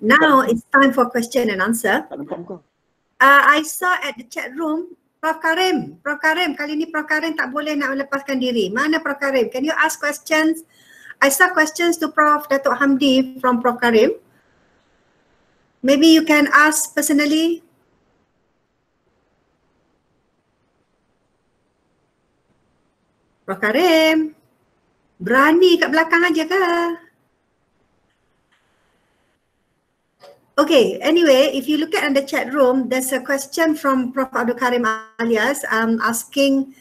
Now it's time for question and answer. I saw at the chat room, Prof Karim, kali ni Prof Karim tak boleh nak melepaskan diri. Mana Prof Karim? Can you ask questions? I saw questions to Prof Dato Hamdi from Prof Karim. Maybe you can ask personally. Prof Karim, berani kat belakang aja ke? Okay, anyway, if you look at the chat room, there's a question from Prof Abdul Karim alias asking,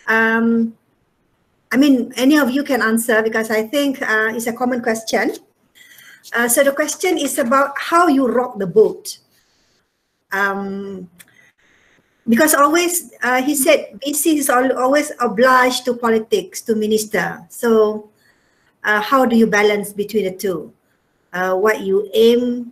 I mean, any of you can answer because I think it's a common question. So the question is about how you rock the boat. Because always, he said, BC is always obliged to politics, to minister. So how do you balance between the two? What you aim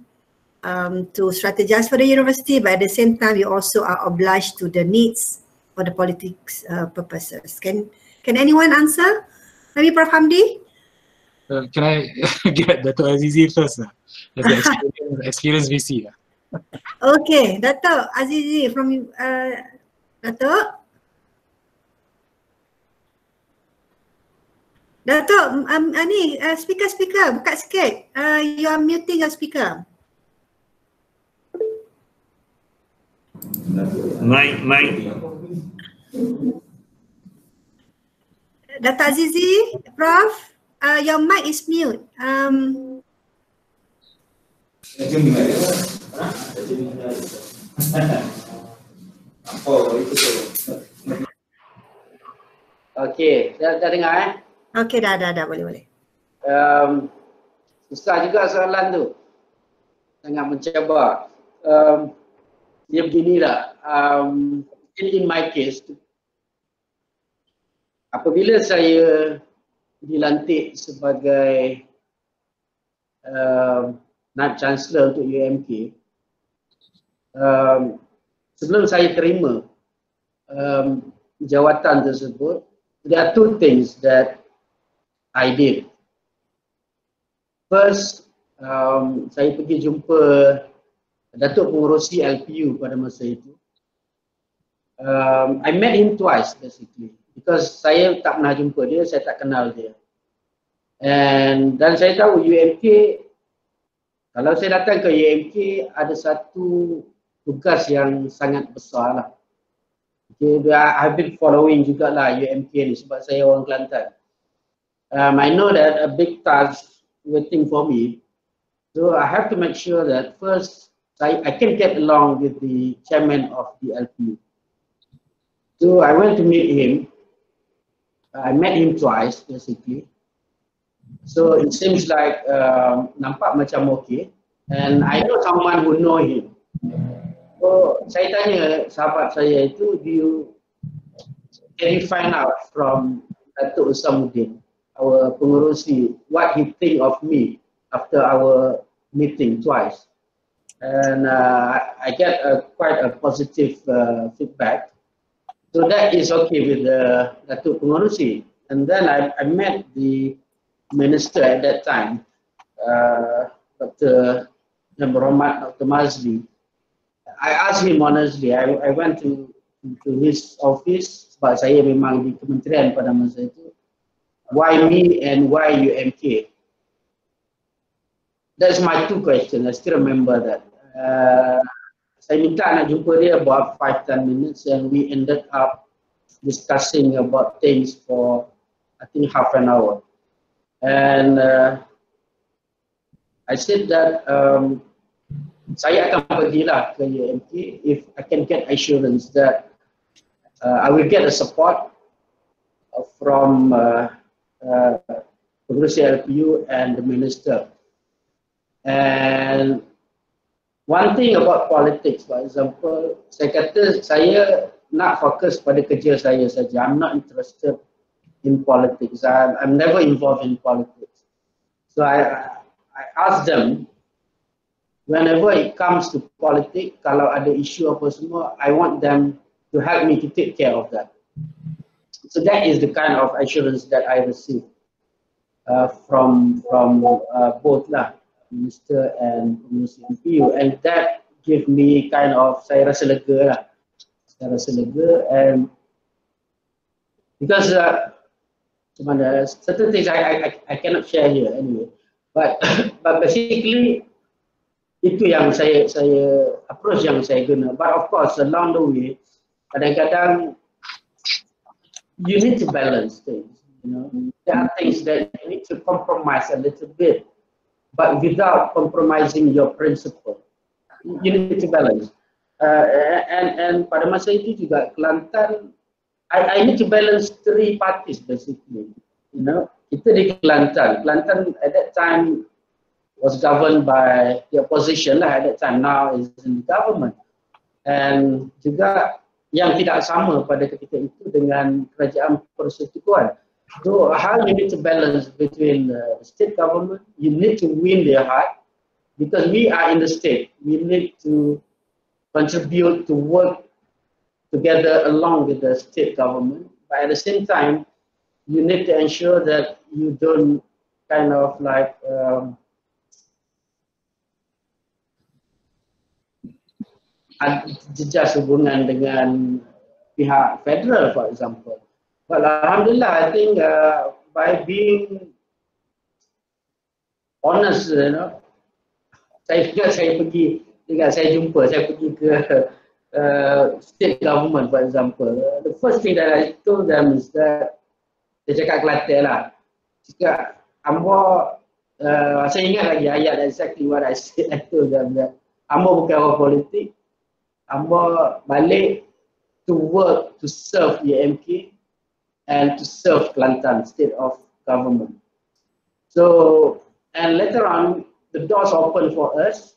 to strategize for the university, but at the same time, you also are obliged to the needs for the politics purposes. Can anyone answer? Maybe Prof Hamdi? Can I get Dato Azizi first? As the experienced VC. Okay, Dato Azizi from Dato. Dato, ni speaker, buka sikit. You are muting your speaker. Mic. Dato Azizi, Prof, your mic is mute. Okey, dah dengar Okey, dah boleh. Susah juga soalan tu. Sangat mencabar. Dia beginilah, in my case, apabila saya dilantik sebagai Naib Chancellor untuk UMK, sebelum saya terima jawatan tersebut, there are two things that I did. First, saya pergi jumpa Datuk Pengurusi LPU pada masa itu. I met him twice basically because saya tak pernah jumpa dia, saya tak kenal dia. Dan saya tahu UMK, kalau saya datang ke UMK ada satu tugas yang sangat besar lah. Okay, I've been following jugalah UMK ni sebab saya orang Kelantan. I know that a big task waiting for me. So I have to make sure that first I can get along with the chairman of the LPU. So I went to meet him. I met him twice basically. So it seems like nampak macam okay. And I know someone who know him. So saya tanya sahabat saya itu, can you find out from Dato' Usamuddin, our pengurusi, what he think of me after our meeting twice. And I get quite a positive feedback. So that is okay with Dato' Pengurusi. And then I met the minister at that time, Dr. Mahamad, Dr. Mazli. I asked him honestly, I went to his office, sebab saya memang di kementerian pada masa itu. Why me and why UMK? That's my two questions. I still remember that. Saya minta nak jumpa dia about 5-10 minutes and we ended up discussing about things for I think half an hour. And I said that saya akan pergilah ke UMK if I can get assurance that I will get a support from Pengurusi LPU and the minister. And one thing about politics, for example, saya kata saya nak fokus pada kerja saya saja. I'm not interested in politics. I'm never involved in politics. So I ask them, whenever it comes to politics, kalau ada isu apa semua, I want them to help me to take care of that. So that is the kind of assurance that I receive from both lah, minister and pengurusi MPU, and that gave me kind of, saya rasa lega lah. Saya rasa lega, and because certain things I cannot share here anyway, but basically itu yang saya approach yang saya guna. But of course along the way, kadang-kadang you need to balance things. You know, there are things that you need to compromise a little bit, but without compromising your principle. You need to balance. And pada masa itu juga Kelantan, I need to balance three parties basically. You know, kita di Kelantan at that time was governed by the opposition lah at that time. Now is in the government. And juga yang tidak sama pada ketika itu dengan kerajaan persekutuan. So how you need to balance between the state government, you need to win their heart, because we are in the state. We need to contribute to work together along with the state government, but at the same time, you need to ensure that you don't kind of like jejas hubungan dengan pihak federal, for example. But alhamdulillah, I think by being honest, you know, saya pergi ke state government, for example. The first thing that I told them is that, saya cakap Kelantan lah, cakap ambo, saya ingat lagi ayat exactly what I said. I told them that ambo bukan orang politik, ambo balik to work to serve UMK and to serve Kelantan state of government. So, and later on, the doors open for us.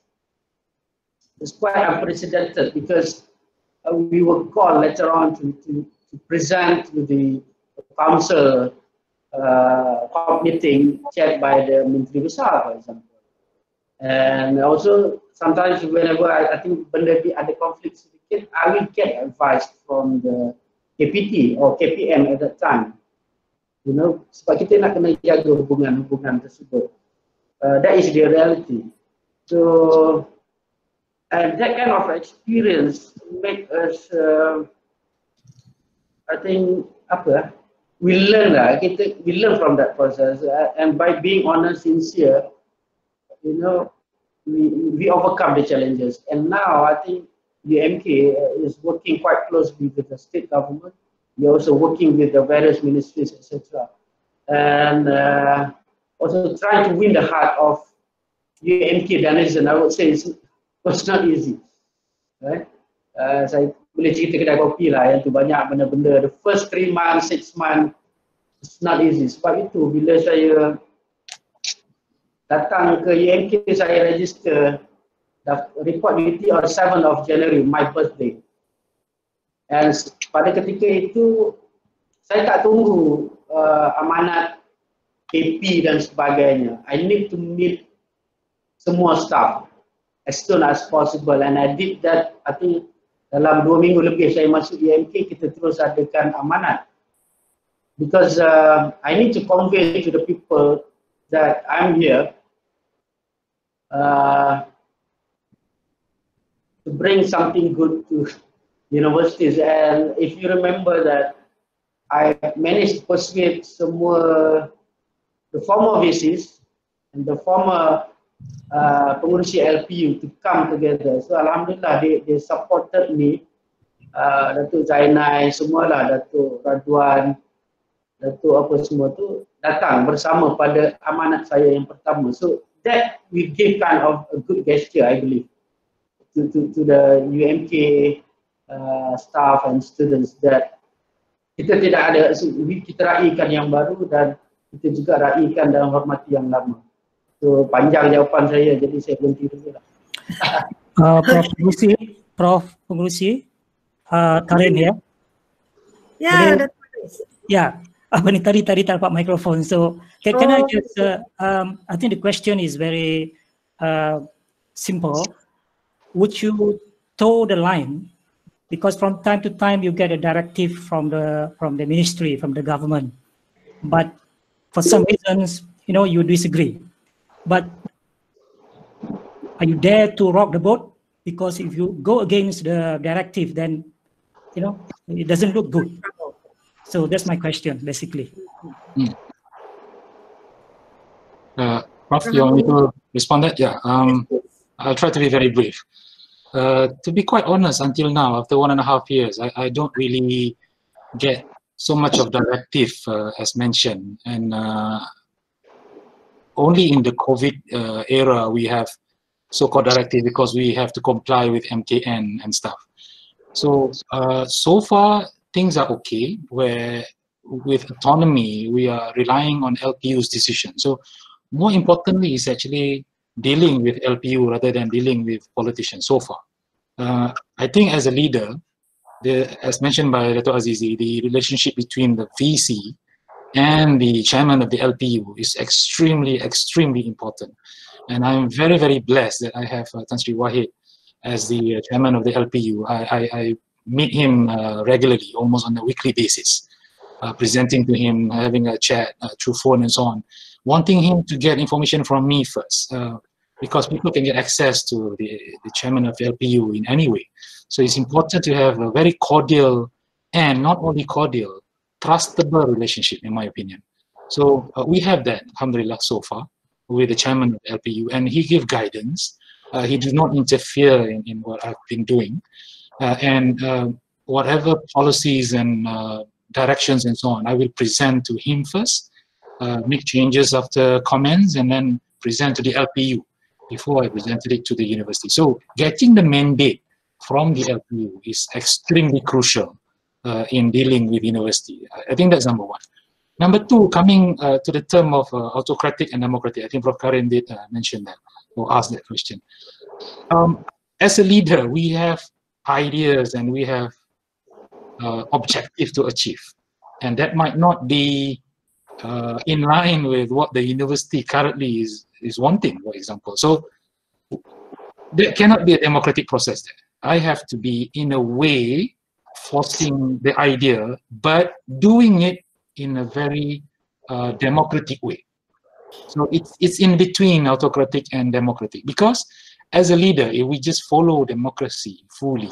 It's quite unprecedented because we were called later on to present to the council meeting chaired by the Menteri Besar, for example. And also, sometimes whenever I think benda ada konflik sedikit, I will get advice from the KPT or KPM at that time. You know, sebab kita nak kena jaga hubungan tersebut. That is the reality. So, and that kind of experience make us, I think, we learn lah. We learn from that process, and by being honest, sincere, you know, we overcome the challenges. And now I think UMK is working quite closely with the state government. We're also working with the various ministries, etc. And also trying to win the heart of UMK denizen. I would say it's not easy. Right? Saya boleh cerita kedai kopi lah yang tu banyak benda-benda. The first 3 months, 6 months, it's not easy. Sebab itu bila saya datang ke UMK, saya register report duty on 7th of January, my birthday. And pada ketika itu, saya tak tunggu amanat KP dan sebagainya. I need to meet semua staff as soon as possible, and I did that. I think dalam 2 minggu lebih saya masuk UMK, kita terus adakan amanat. Because I need to convey to the people that I'm here to bring something good to universities. And if you remember that I managed to persuade semua the former VCs and the former pengurusi LPU to come together. So alhamdulillah they supported me. Datuk Zainai, semualah, Datuk Radwan, Datuk apa semua tu datang bersama pada amanat saya yang pertama. So that we give kind of a good gesture, I believe, to the UMK staff and students, that kita tidak ada, kita raikan yang baru dan kita juga raikan dan hormati yang lama. So panjang jawapan saya, jadi saya berhenti dulu lah. Prof Pengurusi, Karim ya? Yeah, yeah. Apa ni tadi tak dapat mikrofon. So can I just I think the question is very simple. Would you toe the line, because from time to time you get a directive from the ministry, from the government, but for some reasons, you know, you disagree. But are you there to rock the boat? Because if you go against the directive, then, you know, it doesn't look good. So that's my question, basically. Prof, you want me to respond that? Yeah, I'll try to be very brief. To be quite honest, until now, after 1.5 years, I don't really get so much of directive as mentioned. And only in the COVID era, we have so-called directive because we have to comply with MKN and stuff. So, so far, things are okay, where with autonomy, we are relying on LPU's decision. So, more importantly is actually dealing with LPU rather than dealing with politicians so far. I think as a leader, as mentioned by Dato Azizi, the relationship between the VC and the chairman of the LPU is extremely, extremely important. And I'm very, very blessed that I have Tan Sri Wahid as the chairman of the LPU. I meet him regularly, almost on a weekly basis, presenting to him, having a chat through phone and so on, wanting him to get information from me first, because people can get access to the chairman of the LPU in any way. So it's important to have a very cordial and not only cordial, trustable relationship, in my opinion. So we have that, alhamdulillah, so far with the chairman of the LPU, and he gives guidance. He does not interfere in what I've been doing. And whatever policies and directions and so on, I will present to him first, make changes after comments, and then present to the LPU before I presented it to the university. So getting the mandate from the LPU is extremely crucial in dealing with university. I think that's number one. Number two, coming to the term of autocratic and democratic, I think Prof. Karim did mention that or ask that question. As a leader, we have ideas and we have objectives to achieve. And that might not be in line with what the university currently is wanting, for example. So there cannot be a democratic process there. I have to be, in a way, forcing the idea, but doing it in a very democratic way. So it's in between autocratic and democratic. Because as a leader, if we just follow democracy fully,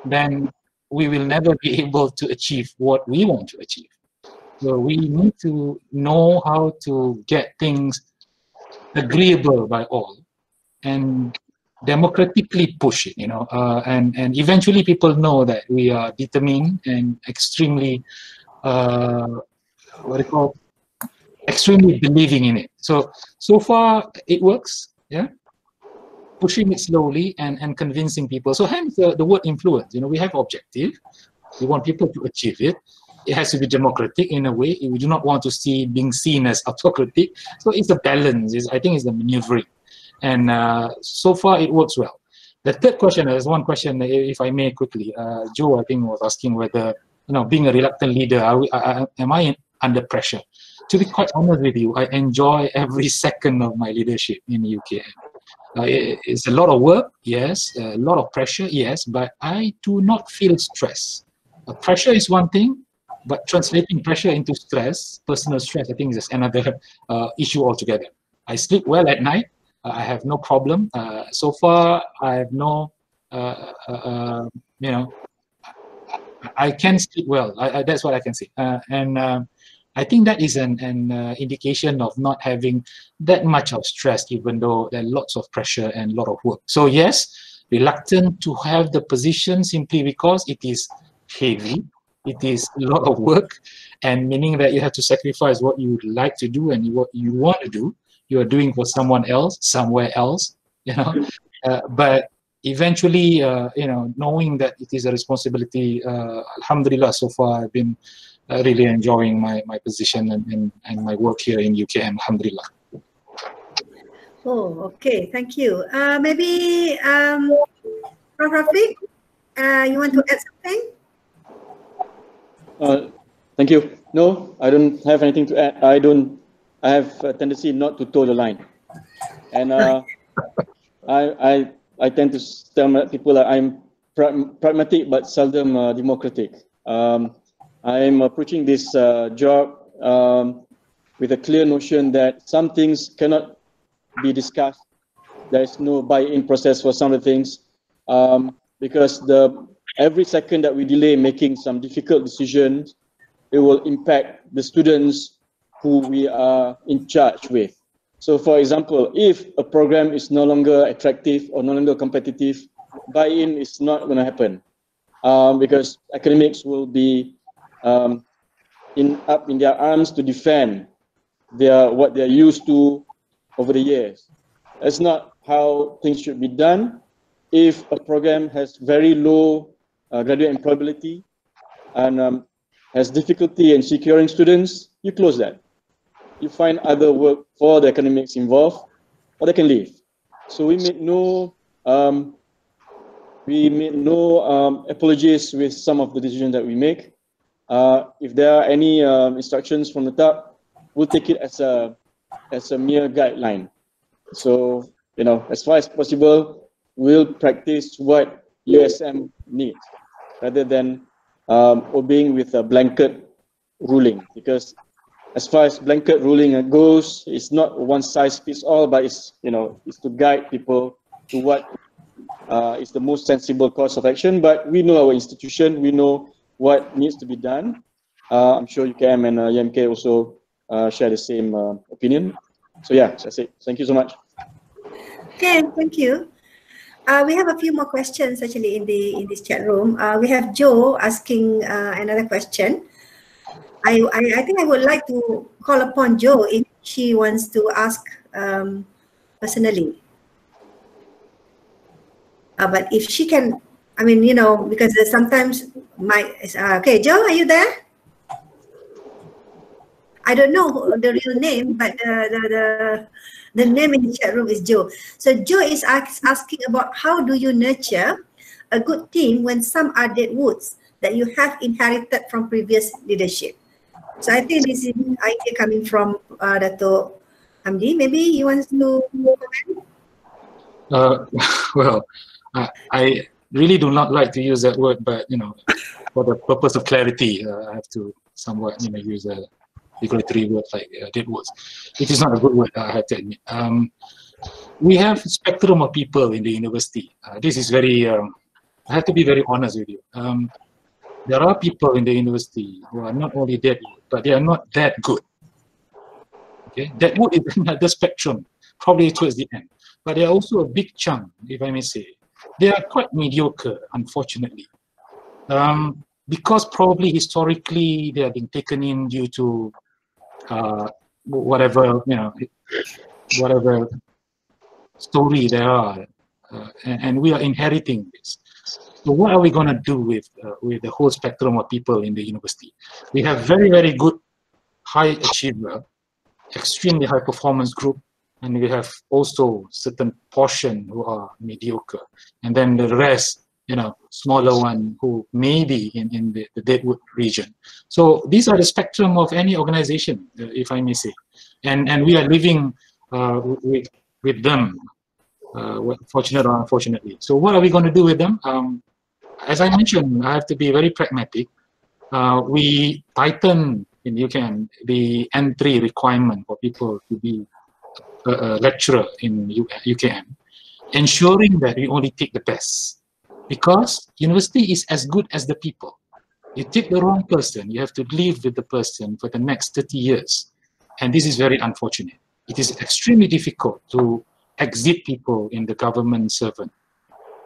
then we will never be able to achieve what we want to achieve. So we need to know how to get things agreeable by all and democratically push it, you know, and eventually people know that we are determined and extremely, extremely believing in it. So far it works, yeah. Pushing it slowly and convincing people. So hence the word influence, you know, we have objective. We want people to achieve it. It has to be democratic in a way. We do not want to see being seen as autocratic. So it's a balance. I think it's the maneuvering. And so far it works well. The third question, there's one question, if I may quickly. Joe, I think, was asking whether, you know, being a reluctant leader, am I under pressure? To be quite honest with you, I enjoy every second of my leadership in UKM. It's a lot of work, yes, a lot of pressure, yes, but I do not feel stress. Pressure is one thing, but translating pressure into stress, personal stress, I think is another issue altogether. I sleep well at night. I have no problem. So far, I have no, you know, I can sleep well. That's what I can say. I think that is an indication of not having that much of stress, even though there are lots of pressure and a lot of work. So yes, reluctant to have the position simply because it is heavy, it is a lot of work, and meaning that you have to sacrifice what you like to do and what you want to do. You are doing for someone else, somewhere else, you know. But eventually, you know, knowing that it is a responsibility, alhamdulillah, so far I've been really enjoying my position and my work here in UKM, alhamdulillah. Oh, okay, thank you. Maybe Prof. Rafiq, you want to add something? Thank you. No, I don't have anything to add. I have a tendency not to toe the line, and I tend to tell people that I'm pragmatic but seldom democratic. I'm approaching this job with a clear notion that some things cannot be discussed There is no buy-in process for some of the things, because every second that we delay making some difficult decisions, it will impact the students who we are in charge with. So for example, if a program is no longer attractive or no longer competitive, buy-in is not going to happen, because academics will be up in their arms to defend what they're used to over the years. That's not how things should be done. If a program has very low graduate employability and has difficulty in securing students, you close that. You find other work for the academics involved, or they can leave. So we made no apologies with some of the decisions that we make. If there are any instructions from the top, we'll take it as a mere guideline. So, as far as possible, we'll practice what USM needs rather than obeying with a blanket ruling, because as far as blanket ruling goes, it's not one size fits all, but it's to guide people to what is the most sensible course of action. But we know our institution, we know what needs to be done. I'm sure UKM and UMK also share the same opinion. So yeah, that's it. Thank you so much. Okay, thank you. We have a few more questions actually in this chat room. We have Joe asking another question. I think I would like to call upon Joe if she wants to ask personally. But if she can, I mean, because sometimes okay, Joe, are you there? I don't know the real name, but the name in the chat room is Joe. So Joe is asking about how do you nurture a good team when some are dead woods that you have inherited from previous leadership. So I think this is an idea coming from Dato Hamdi. Maybe you want to comment? Well, I really do not like to use that word, but for the purpose of clarity, I have to somewhat use a regulatory word like dead woods. It is not a good word, I have to admit. We have a spectrum of people in the university. This is very, I have to be very honest with you. There are people in the university who are not only dead wood, but they are not that good. Okay, dead wood is another spectrum, probably towards the end. But there are also a big chunk, if I may say. They are quite mediocre, unfortunately. Because probably historically they have been taken in due to whatever whatever story there are, and we are inheriting this. So what are we going to do with the whole spectrum of people in the university? We have very, very good high achiever, extremely high performance group, and we have also certain portion who are mediocre, and then the rest, smaller one who may be in the Deadwood region. So these are the spectrum of any organization, if I may say, and we are living with them, fortunate or unfortunately. So what are we going to do with them? As I mentioned, I have to be very pragmatic. We tighten in UKM the entry requirement for people to be a lecturer in UKM, ensuring that we only take the best. Because university is as good as the people. You take the wrong person, you have to live with the person for the next 30 years. And this is very unfortunate. It is extremely difficult to exit people in the government servant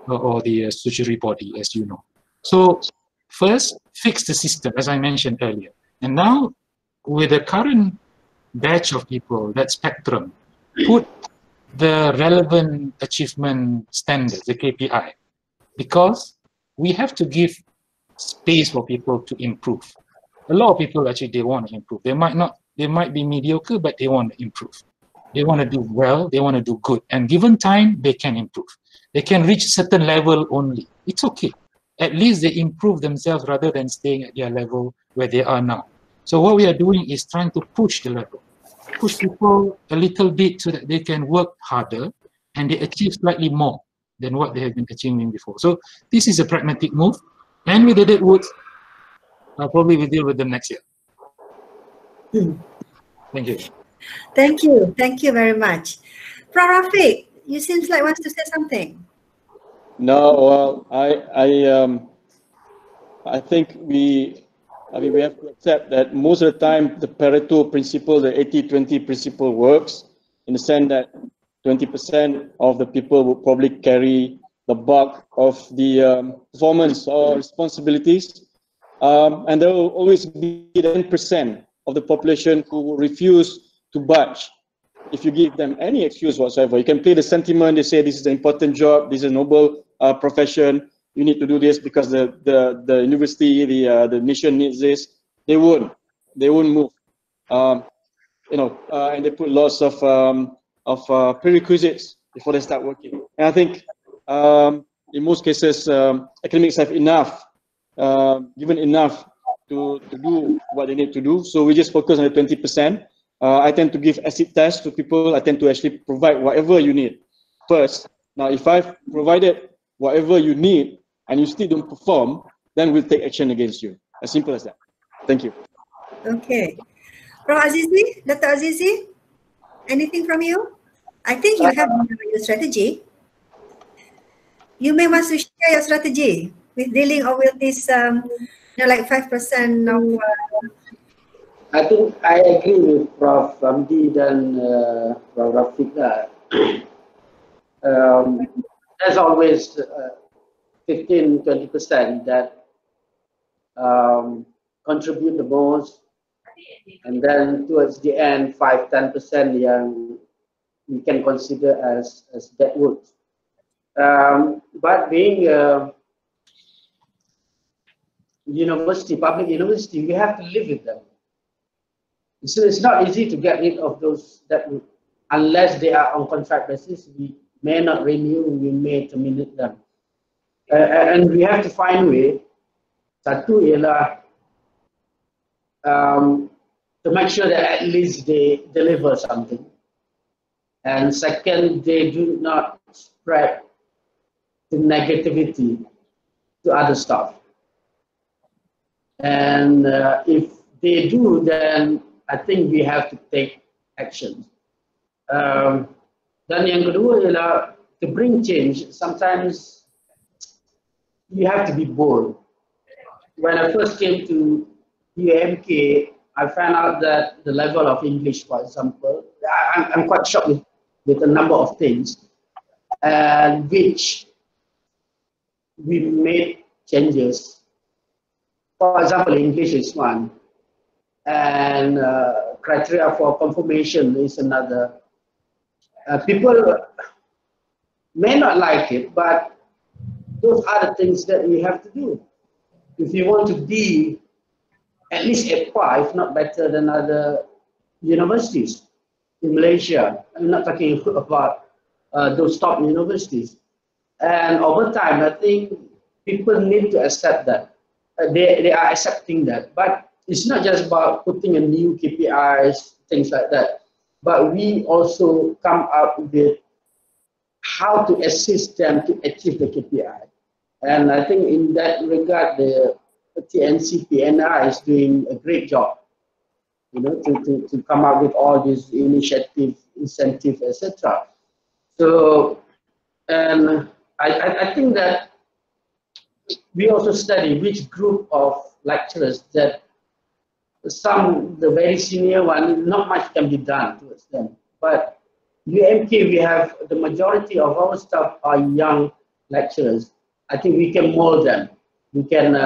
or the statutory body, as you know. So first, fix the system, as I mentioned earlier. And now, with the current batch of people, that spectrum, put the relevant achievement standards, the KPI, because we have to give space for people to improve. A lot of people actually, they want to improve. They might be mediocre, but they want to improve. They want to do well, they want to do good. And given time, they can improve. They can reach a certain level only. It's okay. At least they improve themselves rather than staying at their level where they are now. So what we are doing is trying to push the level. Push people a little bit so that they can work harder and they achieve slightly more than what they have been achieving before. So this is a pragmatic move. And with the Deadwood, probably we'll deal with them next year. Thank you. Thank you. Thank you very much. Prof. Rafiq, you seems like wants to say something. No, well, I think we have to accept that most of the time the Pareto principle, the 80-20 principle works in the sense that 20% of the people will probably carry the bulk of the performance or responsibilities. And there will always be 10% of the population who will refuse to budge. If you give them any excuse whatsoever, you can play the sentiment, they say this is an important job, this is a noble profession, you need to do this because the university, the nation needs this. They won't move. And they put lots of prerequisites before they start working. And I think in most cases, academics have enough, given enough to do what they need to do. So we just focus on the 20%. I tend to give acid tests to people. I tend to actually provide whatever you need first. Now, if I've provided whatever you need and you still don't perform, then we'll take action against you. As simple as that. Thank you. Okay. Prof. Azizi, Dato Azizi, anything from you? I think you have your strategy. You may want to share your strategy with dealing with this, like 5% of. I think I agree with Prof. Hamdi and Prof. Rafiq. There's always 15-20% that contribute the most, and then towards the end 5-10% yang we can consider as deadwood. But being a university, public university, we have to live with them. So it's not easy to get rid of those that unless they are on contract basis, we may not renew, we may terminate them. And we have to find a way, satu ialah to make sure that at least they deliver something. And second, they do not spread the negativity to other staff. And if they do, then I think we have to take action. Dan yang kedua ialah to bring change, sometimes you have to be bold. When I first came to UMK, I found out that the level of English, for example, I'm quite shocked with a number of things, and which we made changes. For example, English is one, and criteria for confirmation is another. People may not like it, but those are the things that we have to do. If you want to be at least at par, if not better than other universities in Malaysia, I'm not talking about those top universities. And over time, I think people need to accept that. They are accepting that. But it's not just about putting a new KPIs, things like that. But we also come up with how to assist them to achieve the KPI. And I think in that regard, the TNC PNI is doing a great job, to come up with all these initiatives, incentives, etc. So, and I think that we also study which group of lecturers that the very senior one, not much can be done towards them. But UMK, we have the majority of our staff are young lecturers. I think we can mold them. We can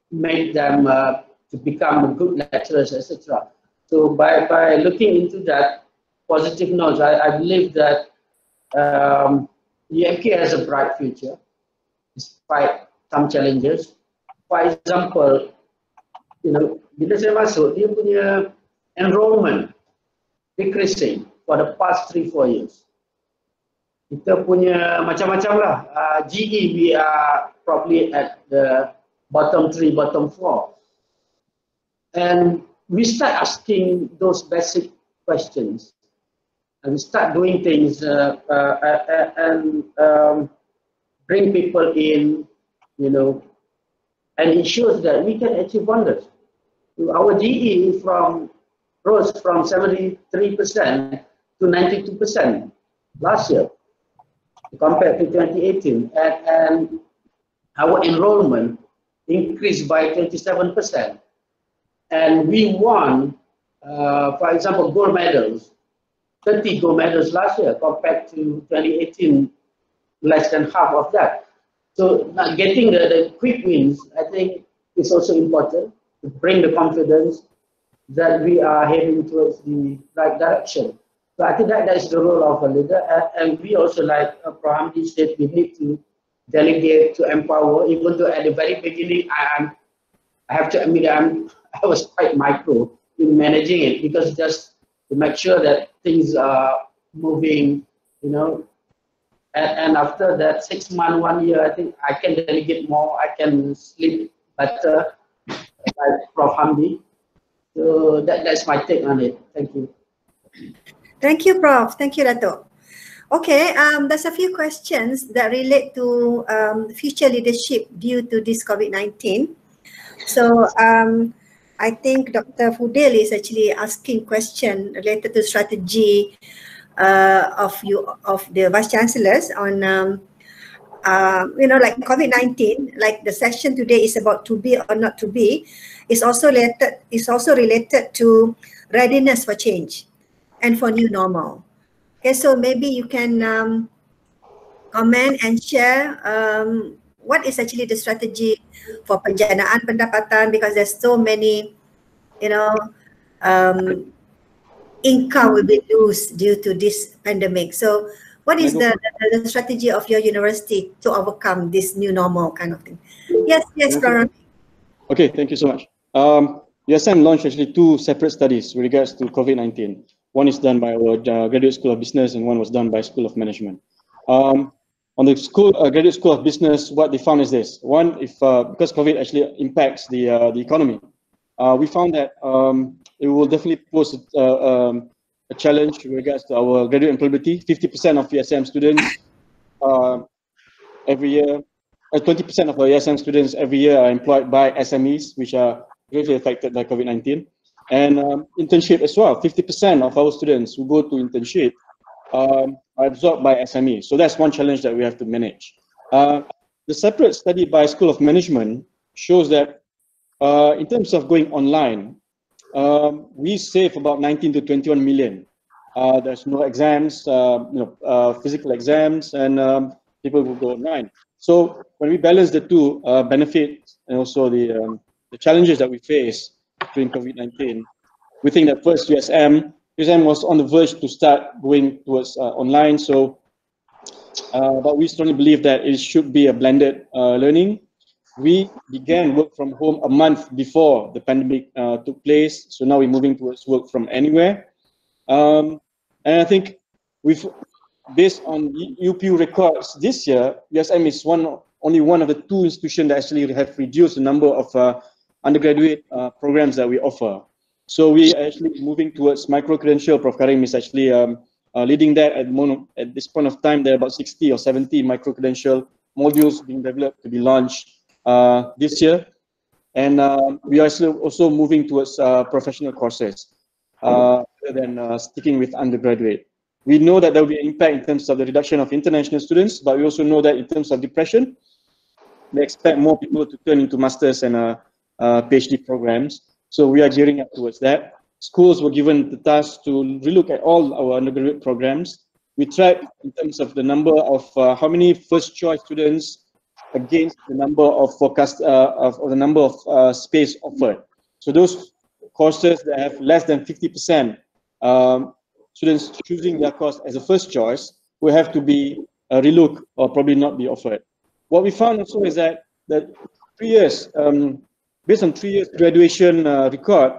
make them to become good lecturers, etc. So by looking into that positive notes, I believe that UMK has a bright future despite some challenges. For example, bila saya masuk, dia punya enrollment decreasing for the past 3-4 years. Kita punya macam-macam lah. GE, we are probably at the bottom 3, bottom 4. And we start asking those basic questions. And we start doing things and bring people in, and it shows that we can achieve wonders. Our GE rose from 73% to 92%. last year compared to 2018, and our enrollment increased by 27%. And we won, for example, gold medals, 30 gold medals last year compared to 2018, less than half of that. So getting the quick wins, I think, is also important to bring the confidence that we are heading towards the right direction. So I think that is the role of a leader. And we also, like Prof. Hamdi said, we need to delegate, to empower, even though at the very beginning, I have to admit I was quite micro in managing it, because just to make sure that things are moving, you know, and after that 6 months, 1 year, I think I can delegate more, I can sleep better, like Prof. Hamdi. So that's my take on it. Thank you. Thank you, Prof. Thank you, Dato. Okay, there's a few questions that relate to future leadership due to this COVID-19. So I think Dr. Fudel is actually asking question related to strategy of the Vice Chancellors on you know, like COVID-19, like the session today is about to be or not to be, is also related to readiness for change and for new normal. Okay, so maybe you can comment and share what is actually the strategy for penjanaan pendapatan, because there's so many, you know, income will be lost due to this pandemic. So what is the strategy of your university to overcome this new normal kind of thing? Yes, Prof. Okay, thank you so much. USM launched actually 2 separate studies with regards to COVID-19. One is done by our Graduate School of Business and one was done by School of Management. On the Graduate School of Business, what they found is this. One, because COVID actually impacts the economy, we found that it will definitely pose a challenge with regards to our graduate employability. 50% of USM students every year, 20% of our USM students every year are employed by SMEs, which are greatly affected by COVID-19. And internship as well. 50% of our students who go to internship are absorbed by SMEs. So that's one challenge that we have to manage. The separate study by School of Management shows that in terms of going online, we save about 19 to 21 million. There's no exams, physical exams, and people will go online. So when we balance the two benefits and also the challenges that we face during COVID-19, we think that first USM was on the verge to start going towards online. So, but we strongly believe that it should be a blended learning. We began work from home a month before the pandemic took place. So now we're moving towards work from anywhere. And I think based on UPU records this year, USM is only one of the 2 institutions that actually have reduced the number of undergraduate programs that we offer. So we are actually moving towards micro-credential. Prof. Karim is actually leading that at the moment. At this point of time, there are about 60 or 70 micro-credential modules being developed to be launched this year. And we are also moving towards professional courses rather than sticking with undergraduate. We know that there will be an impact in terms of the reduction of international students, but we also know that in terms of depression, we expect more people to turn into masters and PhD programs. So we are gearing up towards that. Schools were given the task to relook at all our undergraduate programs. We track in terms of the number of how many first choice students against the number of forecast of the number of space offered. So those courses that have less than 50% students choosing their course as a first choice will have to be relooked or probably not be offered. What we found also is that 3 years, based on 3 years graduation record,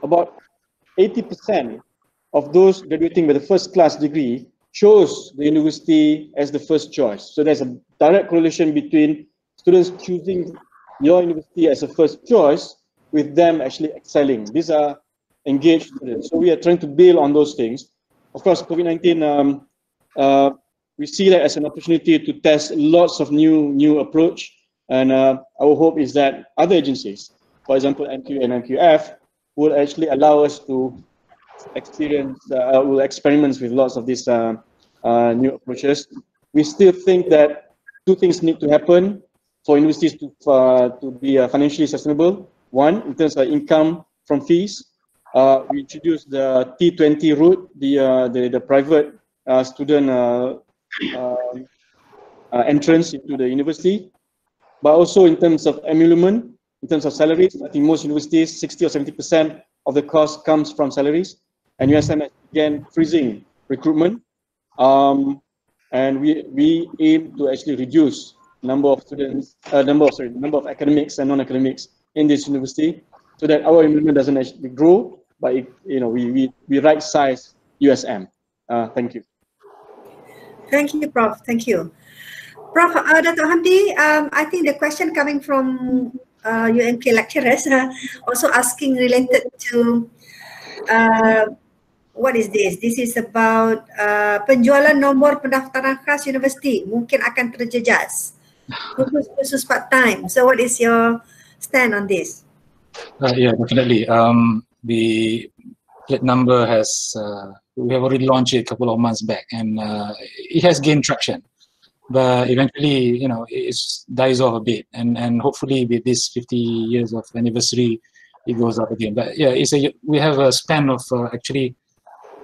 about 80% of those graduating with a first class degree chose the university as the first choice. So there's a direct correlation between students choosing your university as a first choice with them actually excelling. These are engaged students. So we are trying to build on those things. Of course, COVID-19, we see that as an opportunity to test lots of new approach. And our hope is that other agencies, for example, NQ and NQF, will actually allow us to experience, will experiment with lots of these new approaches. We still think that two things need to happen for universities to be financially sustainable. One, in terms of income from fees, we introduced the T20 route, the private student entrance into the university, but also in terms of emolument, in terms of salaries. I think most universities, 60 or 70% of the cost comes from salaries, and USM again freezing recruitment, and we aim to actually reduce number of students, number of academics and non-academics in this university, so that our enrollment doesn't actually grow, but we right size USM. Thank you. Thank you, Prof. Thank you. Prof, Dato Hamdi, I think the question coming from UMK lecturers also asking related to what is this? This is about penjualan nombor pendaftaran khas universiti mungkin akan terjejas khusus part-time. So what is your stand on this? Yeah, definitely. The plate number has, we have already launched it a couple of months back, and it has gained traction. But eventually, it dies off a bit, and hopefully with this 50 years of anniversary, it goes up again. But yeah, we have a span of actually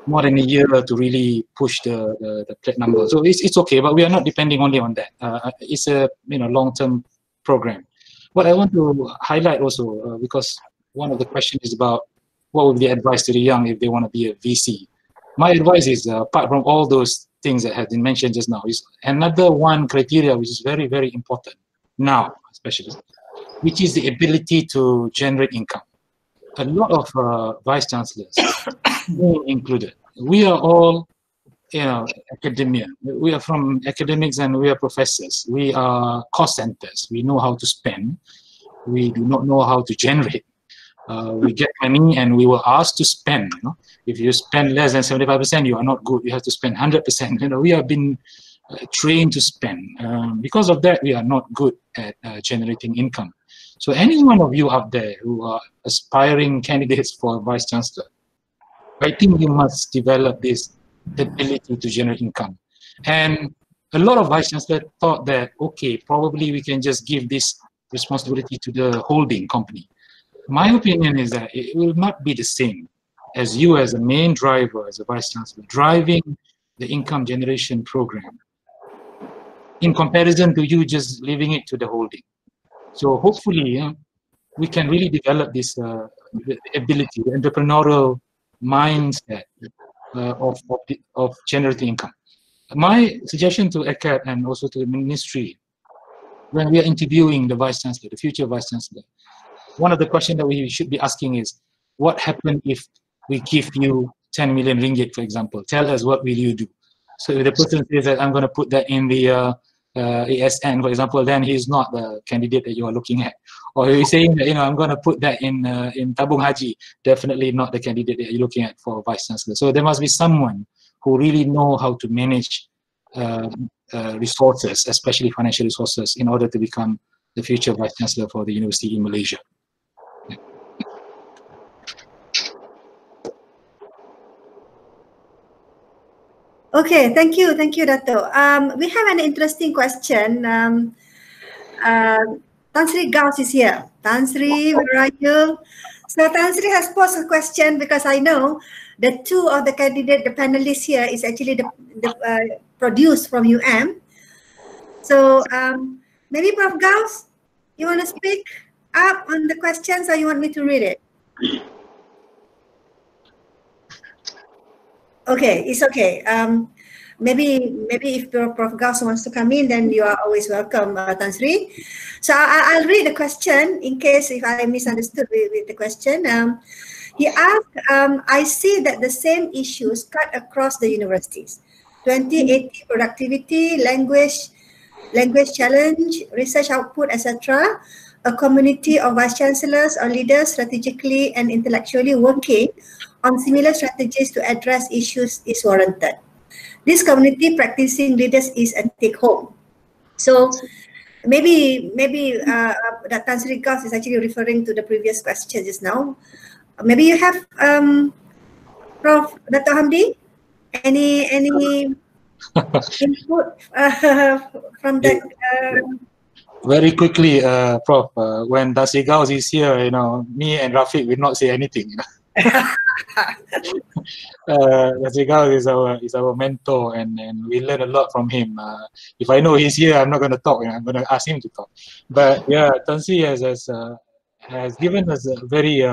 more than a year to really push the plate number. So it's okay, but we are not depending only on that. It's a long-term program. What I want to highlight also, because one of the questions is about what would be the advice to the young if they want to be a VC. My advice is, apart from all those things that have been mentioned just now, is another one criteria which is very, very important now, especially, which is the ability to generate income. A lot of vice chancellors, included, we are all, academia. We are from academics and we are professors. We are cost centers. We know how to spend. We do not know how to generate. We get money and we were asked to spend. If you spend less than 75%, you are not good. You have to spend 100%. We have been trained to spend. Because of that, we are not good at generating income. So any one of you out there who are aspiring candidates for Vice Chancellor, I think you must develop this ability to generate income. And a lot of Vice Chancellors thought that, okay, probably we can just give this responsibility to the holding company. My opinion is that it will not be the same as you as a main driver, as a Vice Chancellor, driving the income generation program in comparison to you just leaving it to the holding. So hopefully we can really develop this ability, the entrepreneurial mindset of generating income. My suggestion to ECAT and also to the ministry, when we are interviewing the Vice Chancellor, the future Vice Chancellor, one of the questions that we should be asking is, what happens if we give you 10 million ringgit, for example? Tell us, what will you do? So if the person says that I'm going to put that in the ASN, for example, then he's not the candidate that you are looking at. Or if he's saying that, I'm going to put that in Tabung Haji, definitely not the candidate that you're looking at for Vice Chancellor. So there must be someone who really know how to manage resources, especially financial resources, in order to become the future Vice Chancellor for the university in Malaysia. Okay, thank you, Dato. We have an interesting question. Tan Sri Gauss is here. Tan Sri, where are you? So Tan Sri has posed a question because I know the two of the candidate, the panelists here, is actually the produced from So maybe Prof. Gauss, you want to speak up on the questions, or you want me to read it? Okay, it's okay. Maybe if Prof. Gauss wants to come in, then you are always welcome, Tan Sri. So I'll read the question in case if I misunderstood with the question. He asked, I see that the same issues cut across the universities. 2080 productivity, language challenge, research output, etc. A community of vice chancellors or leaders strategically and intellectually working on similar strategies to address issues is warranted. This community practicing leaders is a take home. So maybe that Tan Sri Gauss is actually referring to the previous question just now. Maybe you have Prof. Dato Hamdi, any Input from that. Very quickly, Prof. When Dasigaus is here, me and Rafiq will not say anything. Dasigaus is our mentor, and we learn a lot from him. If I know he's here, I'm not going to talk. I'm going to ask him to talk. But yeah, Tansi has given us a very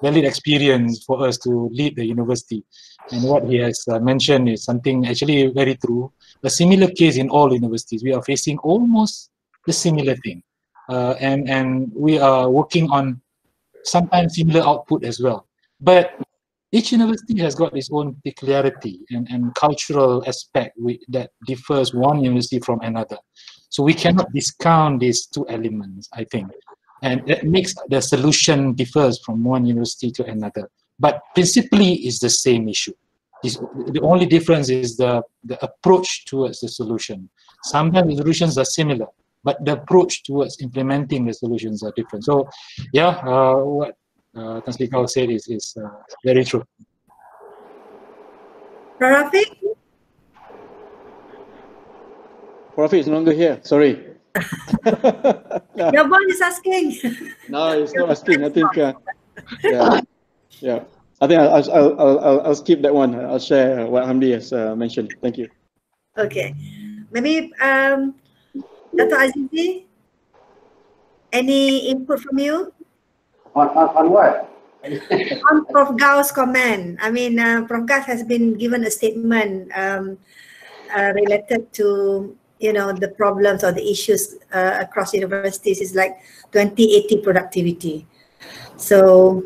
valid experience for us to lead the university. And what he has mentioned is something actually very true. A similar case in all universities. We are facing almost the similar thing. And we are working on sometimes similar output as well. But each university has got its own peculiarity and cultural aspect that differs one university from another. So we cannot discount these two elements, I think. And that makes the solution differs from one university to another. But principally, it's the same issue. The only difference is the approach towards the solution. Sometimes the solutions are similar, but the approach towards implementing the solutions are different. So, yeah, what Tansi said is very true. Rafiq? Prof is no longer here, sorry. Your boss is asking. No, it's not asking. I think, yeah. I think I'll skip that one. I'll share what Hamdi has mentioned. Thank you. Okay, maybe Dato Azizi, any input from you? On what? On Prof Gao's comment. I mean, Prof Gao has been given a statement related to the problems or the issues across universities is like 2080 productivity. So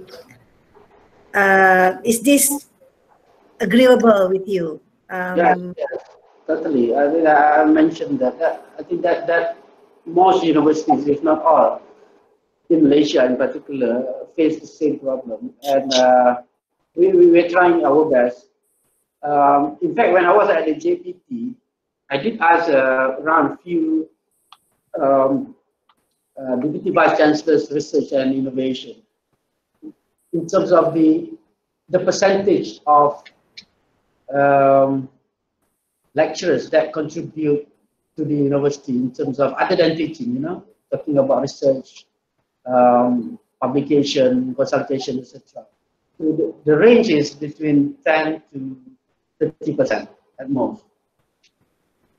is this agreeable with you? Yes, totally. I mean, I mentioned that. I think that most universities, if not all, in Malaysia in particular, face the same problem. And we're trying our best. In fact, when I was at the JPT, I did ask around a few Deputy Vice Chancellors, Research and Innovation in terms of the percentage of lecturers that contribute to the university in terms of other than teaching, talking about research, publication, consultation, etc. So the range is between 10 to 30% at most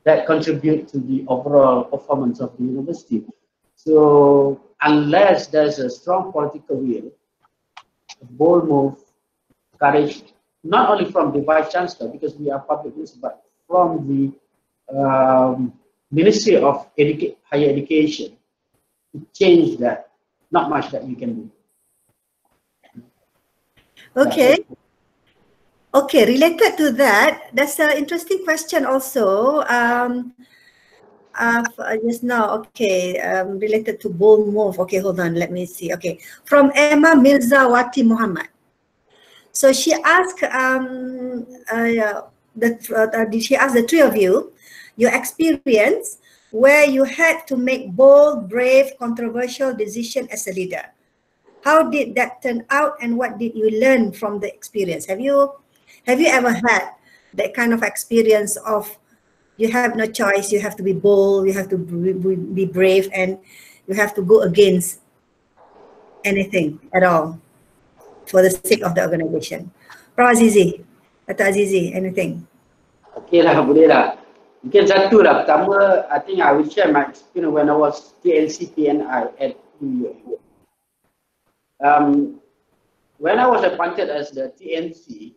that contribute to the overall performance of the university. So unless there's a strong political will, a bold move, courage, not only from the Vice Chancellor, because we are public minister, but from the Ministry of Higher Education, to change that, not much that you can do. Okay. Okay, related to that, that's an interesting question also. Just now, okay, related to bold move. Okay, hold on, let me see. Okay, from Emma Mirzawati Muhammad. So she asked, she asked the three of you, your experience where you had to make bold, brave, controversial decision as a leader. How did that turn out, and what did you learn from the experience? Have you ever had that kind of experience of you have no choice, you have to be bold, you have to be brave, and you have to go against anything at all for the sake of the organization? Prof Azizi, Dato Azizi, anything? Okay lah, boleh lah. Mungkin satu lah. Pertama, I think I will share my experience when I was TNC PNI at UniLeeb. When I was appointed as the TNC,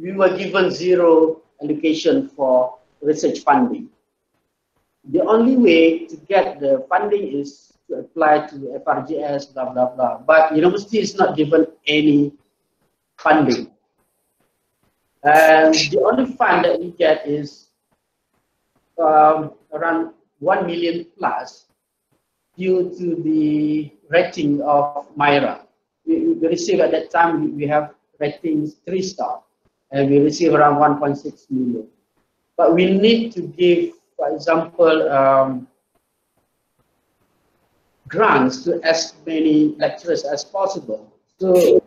we were given zero allocation for research funding. The only way to get the funding is to apply to FRGS, blah, blah, blah. But university is not given any funding. And the only fund that we get is around 1 million plus due to the rating of Maheran. We receive at that time, we have ratings 3-star, and we receive around 1.6 million. But we need to give, for example, grants to as many lecturers as possible. So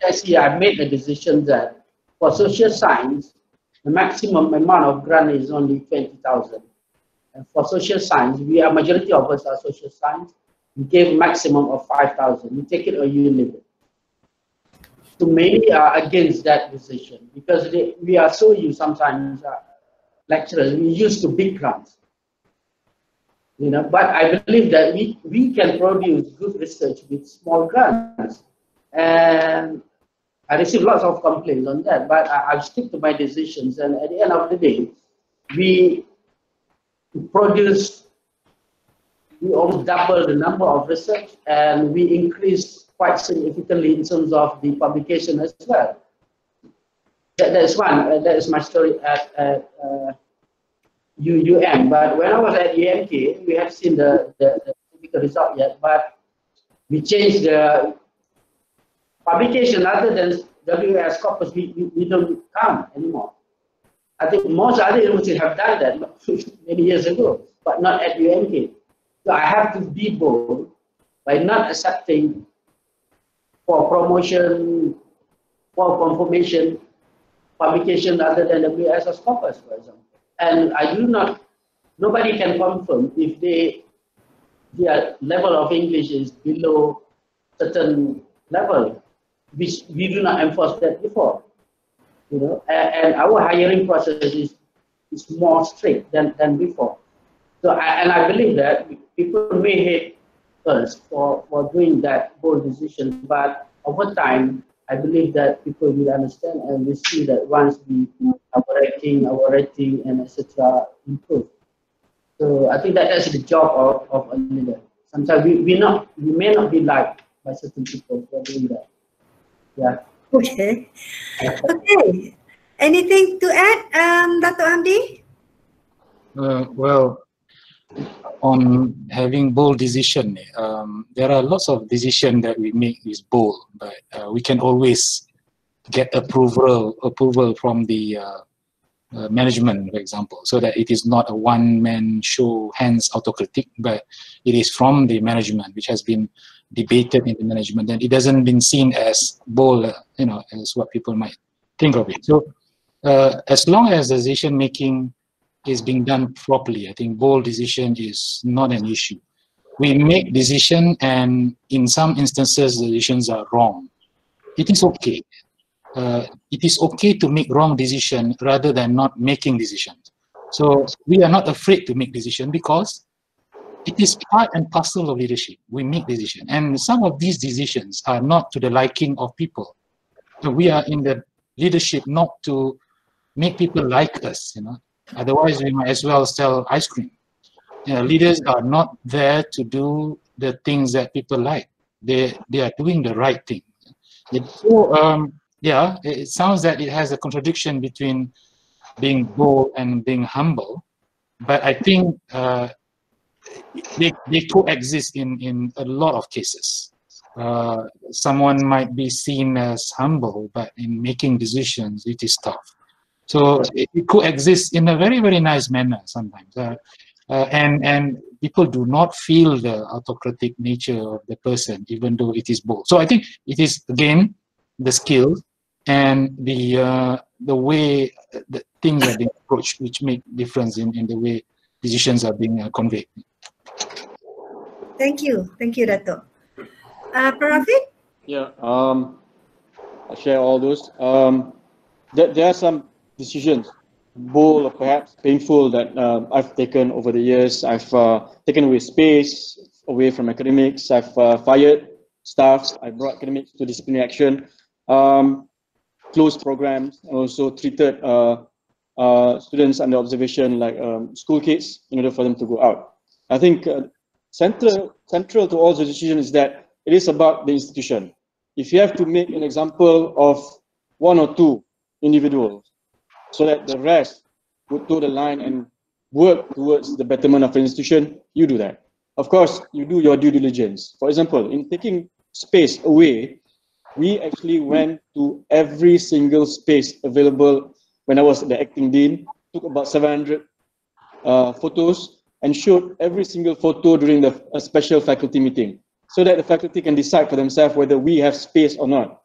I made the decision that for social science, the maximum amount of grant is only 20,000. And for social science, majority of us are social science. We gave maximum of 5,000. You take it or you leave it. So many are against that decision because we are so used sometimes, lecturers, we used to big grants. You know, but I believe that we can produce good research with small grants. And I receive lots of complaints on that, but I'll stick to my decisions. And at the end of the day, we almost double the number of research, and we increase quite significantly in terms of the publication as well. That is one. That is my story at UUM. But when I was at UMK, we have seen the typical result yet, but we changed the publication other than WS corpus. We don't count anymore. I think most other universities have done that many years ago, but not at UMK. So I have to be bold by not accepting for promotion, for confirmation, publication other than WS corpus, for example. And I do not, nobody can confirm if their level of English is below certain level, which we do not enforce that before. You know, and our hiring process is more strict than before. So, I believe that people may hate us for doing that bold decision, but over time, I believe that people will understand, and we see that once our rating, and etc. improve. So I think that's the job of a leader. Sometimes we may not be liked by certain people for doing that. Yeah. Okay. Okay. Anything to add, Dato Hamdi? Well, on having bold decision, there are lots of decisions that we make is bold, but we can always get approval from the management, for example, so that it is not a one-man show, hands autocritic, but it is from the management, which has been debated in the management, and it doesn't been seen as bold, you know, as what people might think of it. So as long as the decision making is being done properly, I think bold decision is not an issue. We make decision, and in some instances the decisions are wrong. It is okay. It is okay to make wrong decision rather than not making decisions. So we are not afraid to make decision because it is part and parcel of leadership. We make decisions, and some of these decisions are not to the liking of people. So we are in the leadership not to make people like us, you know. Otherwise, we might as well sell ice cream. You know, leaders are not there to do the things that people like. They are doing the right thing. So yeah, it sounds that it has a contradiction between being bold and being humble, but I think they coexist in a lot of cases. Someone might be seen as humble, but in making decisions, it is tough. So it coexists in a very, very nice manner sometimes. And people do not feel the autocratic nature of the person, even though it is bold. So I think it is, again, the skill and the way that things are being approached, which make difference in the way decisions are being conveyed. Thank you, Dato. Rafiq? Yeah, I'll share all those. There are some decisions, bold or perhaps painful, that I've taken over the years. I've taken away space away from academics. I've fired staff. I brought academics to disciplinary action, closed programs, and also treated students under observation like school kids in order for them to go out. I think central to all the decisions is that it is about the institution. If you have to make an example of one or two individuals so that the rest would toe the line and work towards the betterment of an institution, you do that. Of course, you do your due diligence. For example, in taking space away, we actually went to every single space available. When I was the acting dean, took about 700 photos and showed every single photo during the special faculty meeting, so that the faculty can decide for themselves whether we have space or not.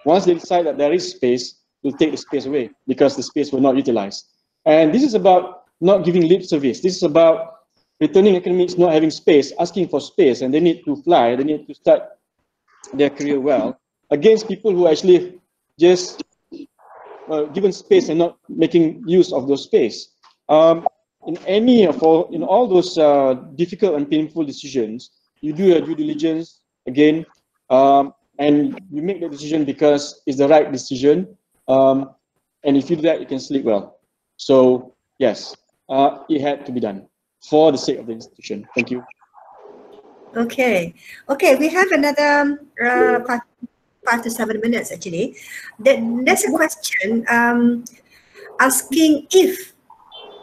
Once they decide that there is space, will take the space away because the space will not utilize. And this is about not giving lip service. This is about returning academics not having space, asking for space, and they need to fly, they need to start their career well, against people who actually just given space and not making use of those space. In all those difficult and painful decisions, you do your due diligence again, and you make the decision because it's the right decision. And if you do that, you can sleep well. So yes, it had to be done for the sake of the institution. Thank you. Okay. Okay, we have another 5 to 7 minutes actually. There's a question asking if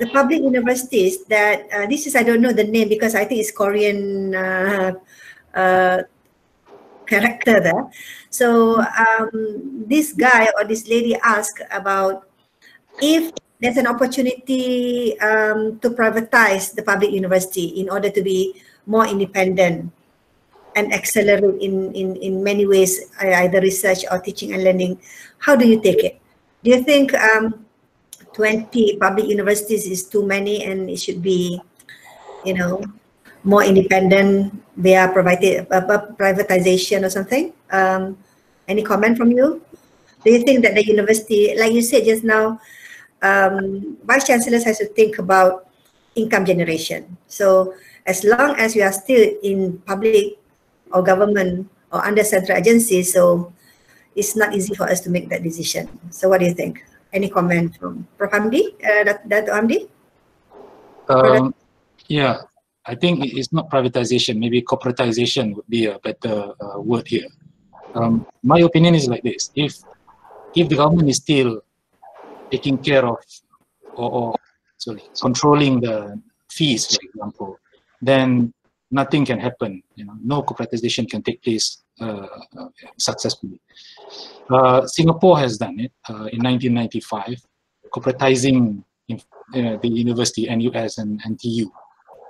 the public universities that, this is, I don't know the name because I think it's Korean character there. So this guy or this lady asked about if there's an opportunity to privatize the public university in order to be more independent and accelerate in many ways, either research or teaching and learning. How do you take it? Do you think 20 public universities is too many and it should be, you know, more independent via privatization or something? Any comment from you? Do you think that the university, like you said just now, vice chancellors has to think about income generation. So as long as we are still in public or government or under central agencies, so it's not easy for us to make that decision. So what do you think? Any comment from Prof. Hamdi? Dato Hamdi? Yeah, I think it's not privatization, maybe corporatization would be a better word here. My opinion is like this: if the government is still taking care of or controlling the fees, for example, then nothing can happen. You know, no corporatization can take place successfully. Singapore has done it in 1995, corporatizing the university, NUS and NTU,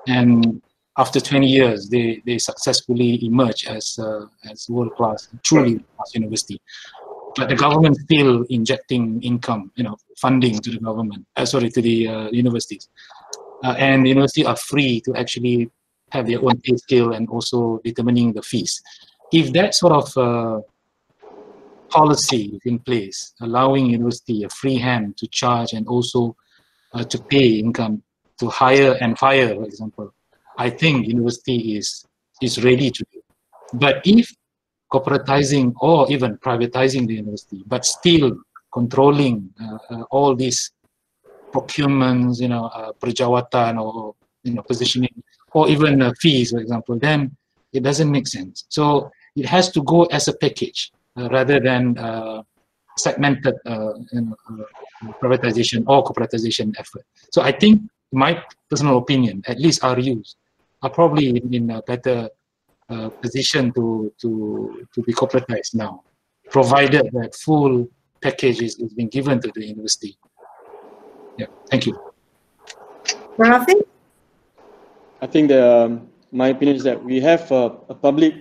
and after 20 years, they successfully emerged as world-class, truly world-class university. But the government still injecting income, you know, funding to the government, to the universities, and the universities are free to actually have their own pay scale and also determining the fees. If that sort of policy is in place, allowing university a free hand to charge and also to pay income, to hire and fire, for example, I think university is ready to do. But if corporatizing or even privatizing the university, but still controlling all these procurements, you know, perjawatan or, you know, positioning, or even fees, for example, then it doesn't make sense. So it has to go as a package rather than segmented privatization or corporatization effort. So I think, my personal opinion, at least RUs are probably in a better position to be corporatized now, provided that full package is being given to the university. Yeah, thank you. Rafiq? I think my opinion is that we have a public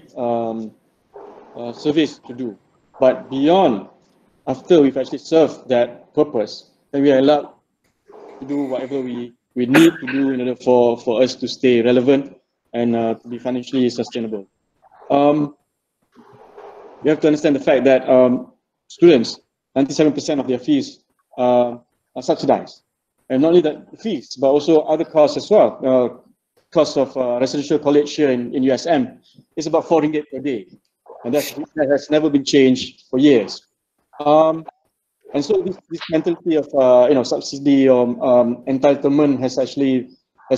service to do, but beyond, after we've actually served that purpose, then we are allowed to do whatever we need to do in order for us to stay relevant and to be financially sustainable. You have to understand the fact that students, 97% of their fees are subsidized. And not only the fees, but also other costs as well. Cost of residential college here in USM is about 4 ringgit per day. And that has never been changed for years. And so this mentality of subsidy or entitlement has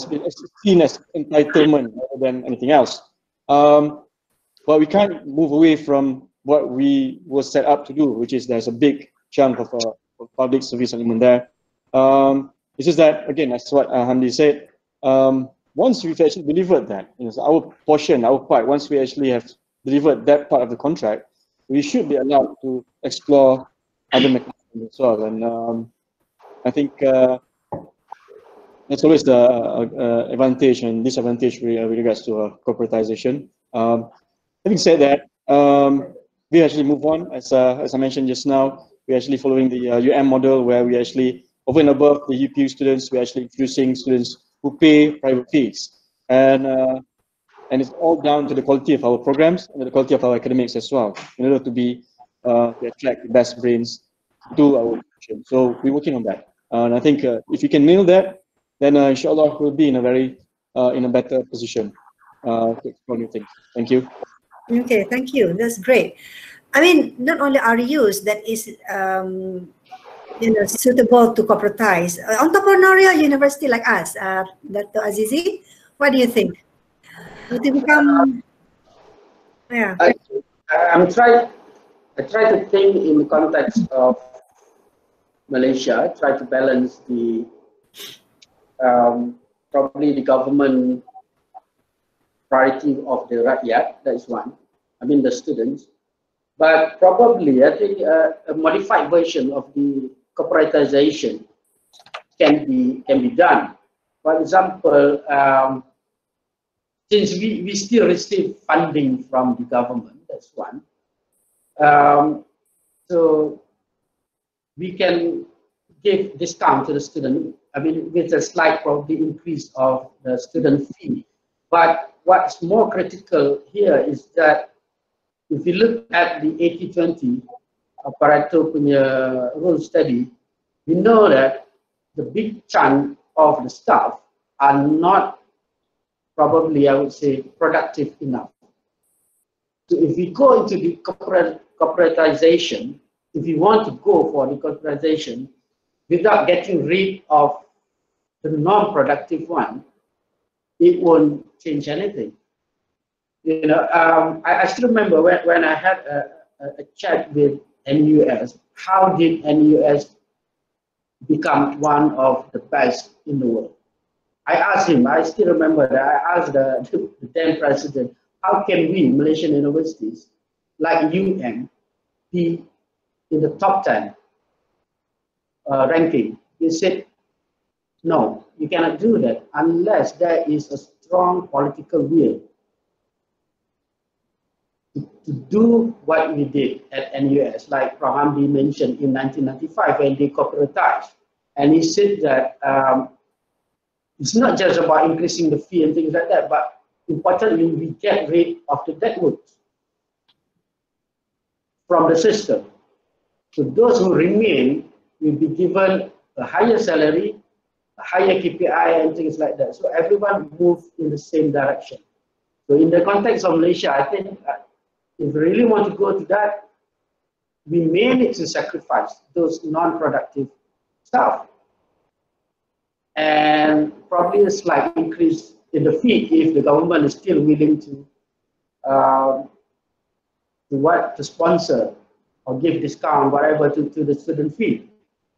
been seen as entitlement rather than anything else. But we can't move away from what we were set up to do, which is there's a big chunk of public service element there. It's just that, again, that's what Hamdi said. Once we've actually delivered that, so our portion, our part, once we actually have delivered that part of the contract, we should be allowed to explore other mechanisms as well. And I think that's always the advantage and disadvantage with regards to corporatization. Having said that, we actually move on, as I mentioned just now. we're actually following the model where we actually, over and above the UPU students, we're actually introducing students who pay private fees. And it's all down to the quality of our programs and the quality of our academics as well, in order to attract the best brains to our institution. So we're working on that. And I think if you can nail that, then inshallah we'll be in a better position to explore new things. Thank you. Okay, thank you. That's great. I mean, not only RUs that is suitable to corporatize. Entrepreneurial university like us, Dato Azizi, what do you think? To become, yeah. I try to think in the context of Malaysia. Try to balance the probably the government priority of the rakyat. That is one. I mean the students. But probably I think a modified version of the corporatization can be done. For example, since we still receive funding from the government, that's one. So we can give discount to the student. I mean, with a slight probably increase of the student fee. But what's more critical here is that if you look at the 80-20 Pareto punya rule study, we know that the big chunk of the staff are not probably, I would say, productive enough. So if we go into the corporatization, if you want to go for the corporatization without getting rid of the non-productive one, it won't change anything. You know, I still remember when I had a chat with NUS, how did NUS become one of the best in the world? I asked him, I still remember that I asked the then president, how can we, Malaysian universities, like UM, be in the top 10 ranking? He said, no, you cannot do that unless there is a strong political will to do what we did at NUS, like Prof. Hamdi mentioned in 1995 when they corporatized. And he said that it's not just about increasing the fee and things like that, but importantly, we get rid of the deadwoods from the system. So those who remain will be given a higher salary, a higher KPI and things like that. So everyone moves in the same direction. So in the context of Malaysia, I think if we really want to go to that, we may need to sacrifice those non-productive staff. And probably a slight increase in the fee if the government is still willing to sponsor or give discount, whatever, to the student fee.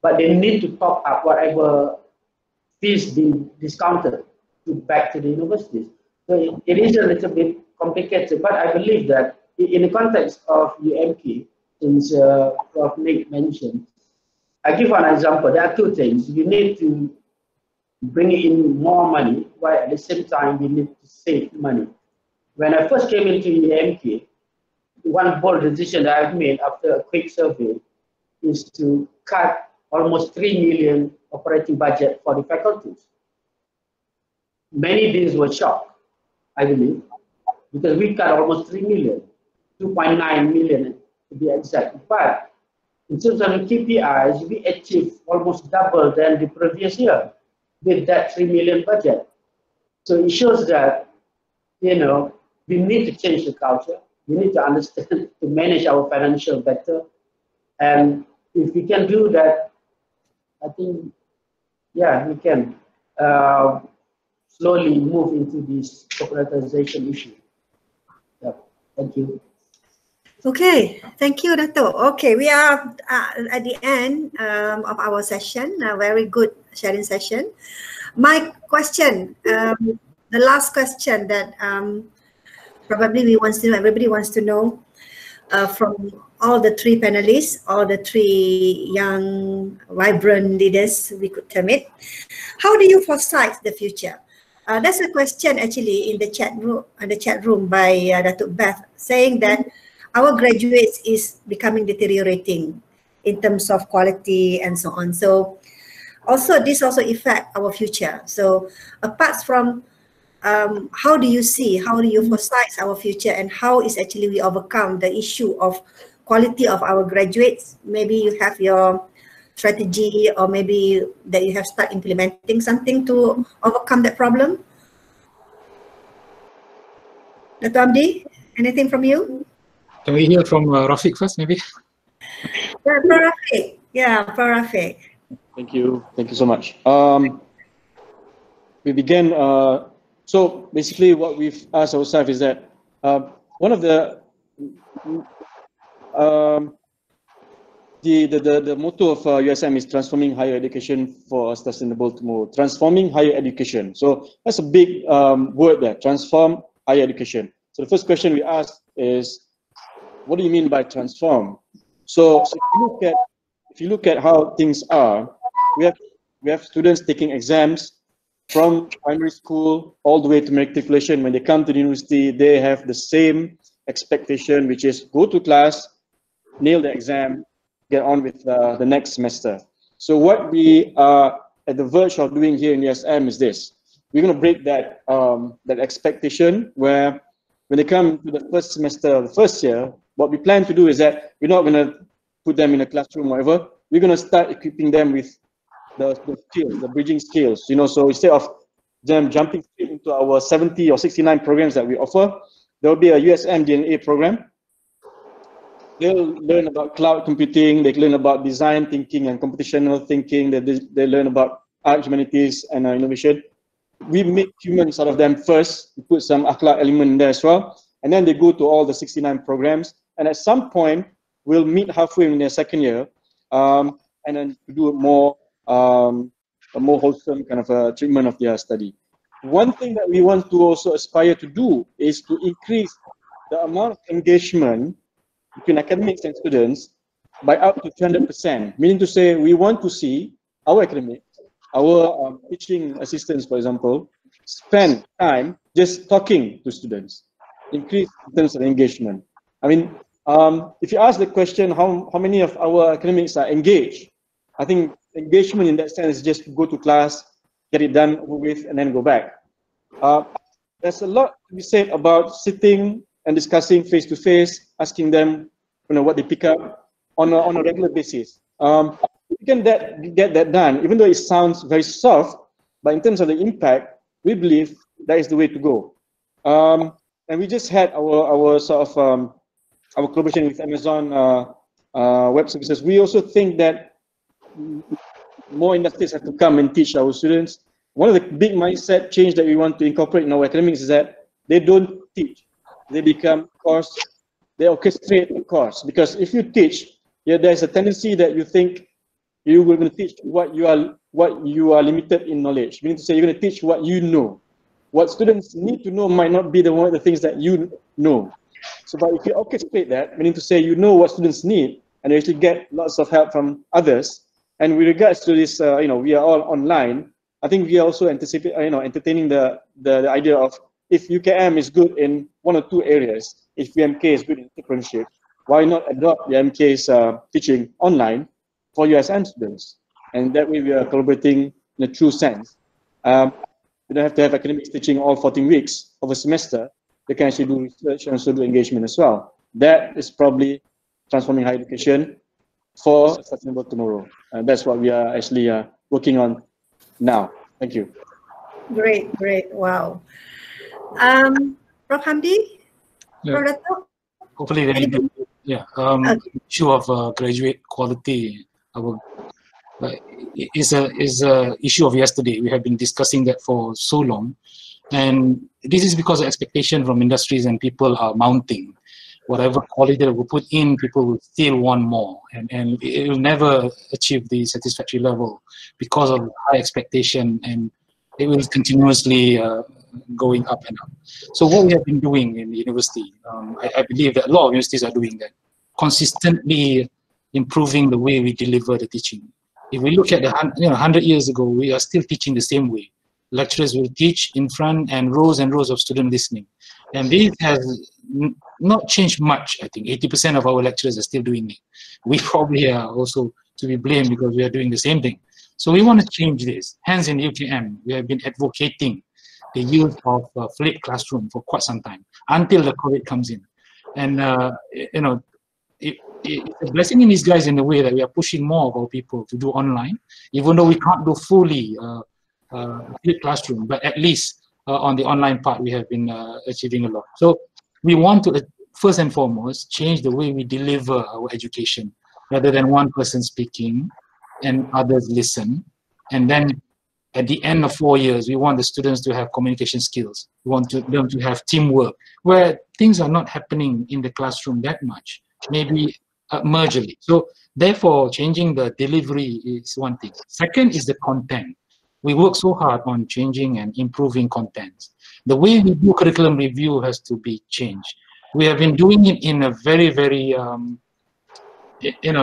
But they need to top up whatever fees being discounted back to the universities. So it is a little bit complicated, but I believe that in the context of UMK, since Prof. Nick mentioned, I give an example. There are two things. You need to bring in more money, while at the same time we need to save money. When I first came into UMK, one bold decision that I've made after a quick survey is to cut almost 3 million operating budget for the faculties. Many days were shocked, I believe, because we cut almost 3 million, 2.9 million to be exact. But in terms of the KPIs, we achieved almost double than the previous year with that 3 million budget. So it shows that, you know, we need to change the culture. We need to understand to manage our financial better. And if we can do that, I think, yeah, we can slowly move into this corporatization issue. Yeah, thank you. Okay, thank you, Dato. Okay, we are at the end of our session, a very good sharing session. My question, the last question that probably everybody wants to know from all the three panelists, all the three young, vibrant leaders, we could term it. How do you foresee the future? That's a question actually in the chat room by Dato Beth, saying that our graduates is becoming deteriorating in terms of quality and so on. So also this also affect our future. So apart from how do you foresee our future, and how is actually we overcome the issue of quality of our graduates? Maybe you have your strategy, or maybe that you have started implementing something to overcome that problem. Dato Hamdi, anything from you? Can we hear from Rafiq first, maybe? Yeah, Prof. Rafiq. Yeah, Prof. Rafiq. Thank you so much. We began, so basically what we've asked ourselves is that one of the motto of USM is transforming higher education for a sustainable tomorrow. Transforming higher education. So that's a big word there, transform higher education. So the first question we ask is, what do you mean by transform? So if you look at how things are, we have students taking exams from primary school all the way to matriculation. When they come to the university, they have the same expectation, which is go to class, nail the exam, get on with the next semester. So what we are at the verge of doing here in USM is this. We're going to break that that expectation, where when they come to the first semester of the first year, what we plan to do is that we're not going to put them in a classroom or whatever. We're going to start equipping them with the skills, the bridging skills. You know, so instead of them jumping straight into our 70 or 69 programs that we offer, there will be a USM DNA program. They'll learn about cloud computing, they learn about design thinking and computational thinking, they learn about art, humanities, and innovation. We make humans out of them first, we put some akhlaq element in there as well, and then they go to all the 69 programs, and at some point, we'll meet halfway in their second year, and then do a more wholesome kind of a treatment of their study. One thing that we want to also aspire to do is to increase the amount of engagement between academics and students by up to 200%, meaning to say we want to see our academics, our teaching assistants, for example, spend time just talking to students, increase in terms of engagement. I mean, if you ask the question, how many of our academics are engaged, I think engagement in that sense is just go to class, get it done with, and then go back. There's a lot to be said about sitting and discussing face to face, asking them, you know, what they pick up on a regular basis. We can get that done, even though it sounds very soft, but in terms of the impact, we believe that is the way to go. And we just had our sort of our collaboration with Amazon Web Services. We also think that more industries have to come and teach our students. One of the big mindset change that we want to incorporate in our academics is that they don't teach, they become course, they orchestrate the course. Because if you teach, there's a tendency that you think you will teach what you are limited in knowledge. Meaning to say you're going to teach what you know. What students need to know might not be the things that you know. So, but if you orchestrate that, meaning to say you know what students need, and you actually get lots of help from others. And with regards to this, you know, we are all online. I think we are also entertaining the idea of, if UKM is good in one or two areas, if UMK is good in entrepreneurship, why not adopt the UMK's teaching online for USM students? And that way we are collaborating in a true sense. We don't have to have academics teaching all 14 weeks of a semester. They can actually do research and also do engagement as well. That is probably transforming higher education for a sustainable tomorrow. And that's what we are actually working on now. Thank you. Great, great. Wow. Prof. Hamdi? Yeah. Dato? Hopefully, issue of graduate quality. Is a issue of yesterday. We have been discussing that for so long, and this is because the expectation from industries and people are mounting. Whatever quality that we put in, people will still want more, and it will never achieve the satisfactory level because of high expectation, and it will continuously going up and up. So what we have been doing in the university, I believe that a lot of universities are doing that, consistently improving the way we deliver the teaching. If we look at 100 years ago, we are still teaching the same way. Lecturers will teach in front and rows of students listening. And this has not changed much. I think 80% of our lecturers are still doing it. We probably are also to be blamed because we are doing the same thing. So we want to change this. Hence, in UKM, we have been advocating the use of flipped classroom for quite some time until the COVID comes in. And you know, it's a blessing in disguise in the way that we are pushing more of our people to do online, even though we can't do fully flipped classroom, but at least on the online part, we have been achieving a lot. So we want to, first and foremost, change the way we deliver our education, rather than one person speaking and others listen. And then at the end of 4 years, we want the students to have communication skills. We want them to have teamwork, where things are not happening in the classroom that much, maybe mergely. So therefore, changing the delivery is one thing. Second is the content. We work so hard on changing and improving content. The way we do curriculum review has to be changed. We have been doing it in a very, very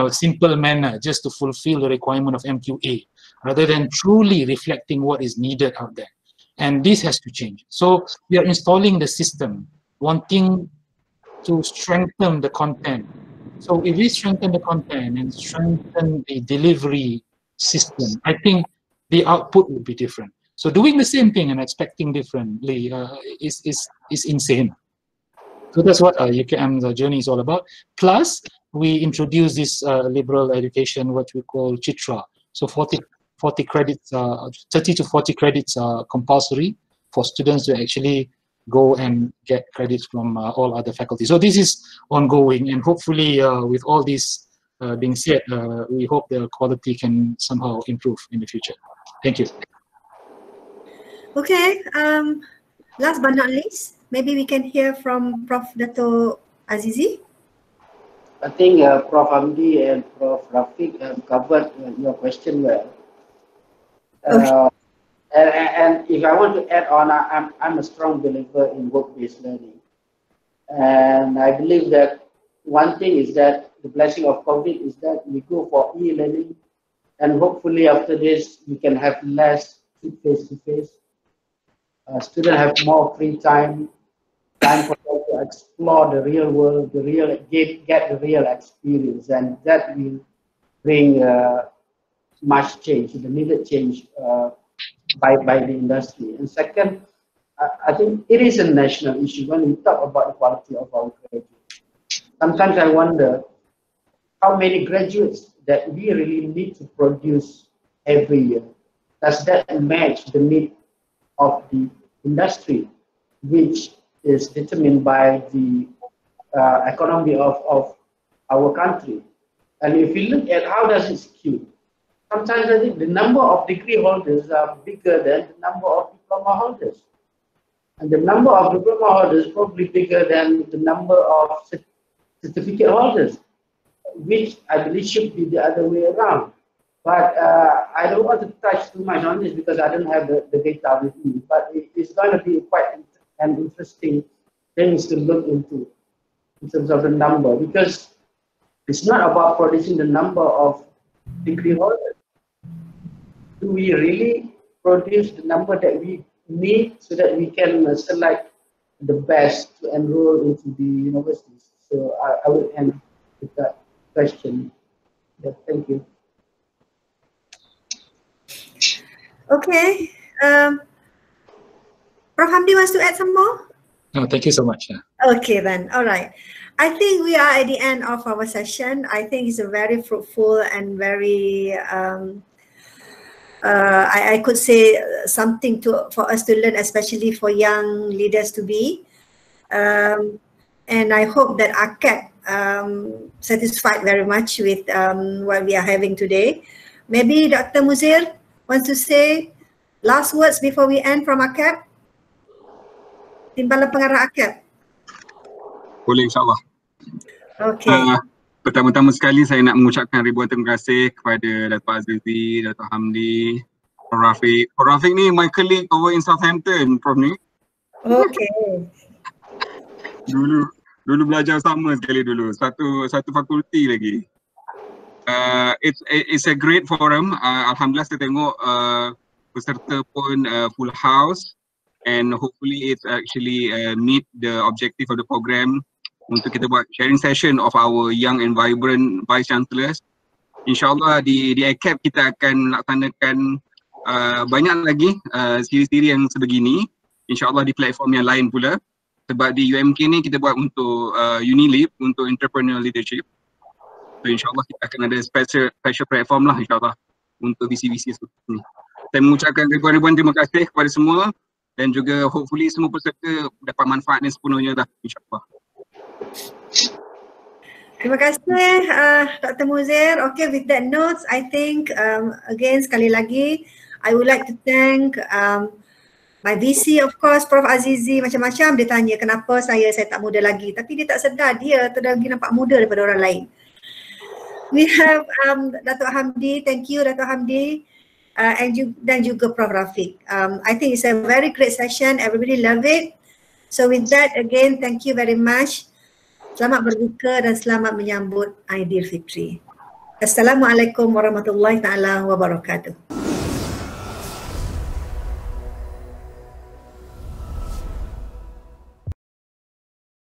simple manner, just to fulfill the requirement of MQA, rather than truly reflecting what is needed out there. And this has to change. So we are installing the system, wanting to strengthen the content. So if we strengthen the content and strengthen the delivery system, I think the output will be different. So doing the same thing and expecting differently is insane. So that's what UKM's journey is all about. Plus, we introduce this liberal education, what we call Chitra. So 40 credits, 30 to 40 credits are compulsory for students to actually go and get credits from all other faculties. So this is ongoing, and hopefully with all this being said, we hope the quality can somehow improve in the future. Thank you. Okay, last but not least, maybe we can hear from Prof. Dato Azizi. I think Prof. Hamdi and Prof. Rafiq have covered your question well. Okay. And if I want to add on, I'm a strong believer in work-based learning. And I believe that one thing is that the blessing of COVID is that we go for e-learning, and hopefully after this, we can have less face-to-face. Students have more free time for them to explore the real world, get the real experience, and that will bring much change, the needed change by the industry. And second, I think it is a national issue when we talk about the quality of our graduates. Sometimes I wonder how many graduates that we really need to produce every year. Does that match the need of the industry, which is determined by the economy of our country? And if you look at how does it skew, sometimes I think the number of degree holders are bigger than the number of diploma holders. And the number of diploma holders is probably bigger than the number of certificate holders, which I believe should be the other way around. But I don't want to touch too much on this because I don't have the data with me. But it's going to be quite an interesting things to look into in terms of the number, because it's not about producing the number of degree holders. Do we really produce the number that we need so that we can select the best to enroll into the universities? So I will end with that question. Yeah, thank you. Okay. Prof. Hamdi wants to add some more? No, thank you so much. Yeah. Okay then, all right. I think we are at the end of our session. I think it's a very fruitful and very, I could say something for us to learn, especially for young leaders to be. And I hope that ACAP satisfied very much with what we are having today. Maybe Dr. Muzir wants to say last words before we end from ACAP. Timbalan Pengarah ACAP. Boleh, insyaAllah. Okay. Pertama-tama sekali saya nak mengucapkan ribuan terima kasih kepada Dato' Azizi, Dato' Hamdi, Prof. Rafiq. Prof. Rafiq ni my colleague over in Southampton, Prof ni. Okay. Dulu belajar sama sekali dulu, satu fakulti lagi. It's a great forum. Alhamdulillah saya tengok peserta pun full house. and hopefully it actually meet the objective of the program untuk kita buat sharing session of our young and vibrant Vice Chancellors. InsyaAllah di ACAP kita akan laksanakan banyak lagi siri-siri yang sebegini, InsyaAllah di platform yang lain pula. Sebab di UMK ni kita buat untuk UniLeeb, untuk entrepreneurial leadership. So insyaAllah kita akan ada special platform lah insyaAllah untuk visi-visi seperti ini. Saya mengucapkan ribuan-ribuan terima kasih kepada semua dan juga hopefully semua peserta dapat manfaatnya sepenuhnya lah insyaAllah. Terima kasih Dr. Muzair. Okay, with that notes, I think again sekali lagi I would like to thank my VC of course, Prof Azizi. Macam-macam dia tanya kenapa saya tak muda lagi, tapi dia tak sedar dia tu lagi nampak muda daripada orang lain. We have Dato Hamdi. Thank you Dato Hamdi, dan juga Prof Rafiq. I think it's a very great session, everybody love it. So with that again, thank you very much. Selamat berbuka dan selamat menyambut Aidilfitri. Assalamualaikum warahmatullahi taala wabarakatuh.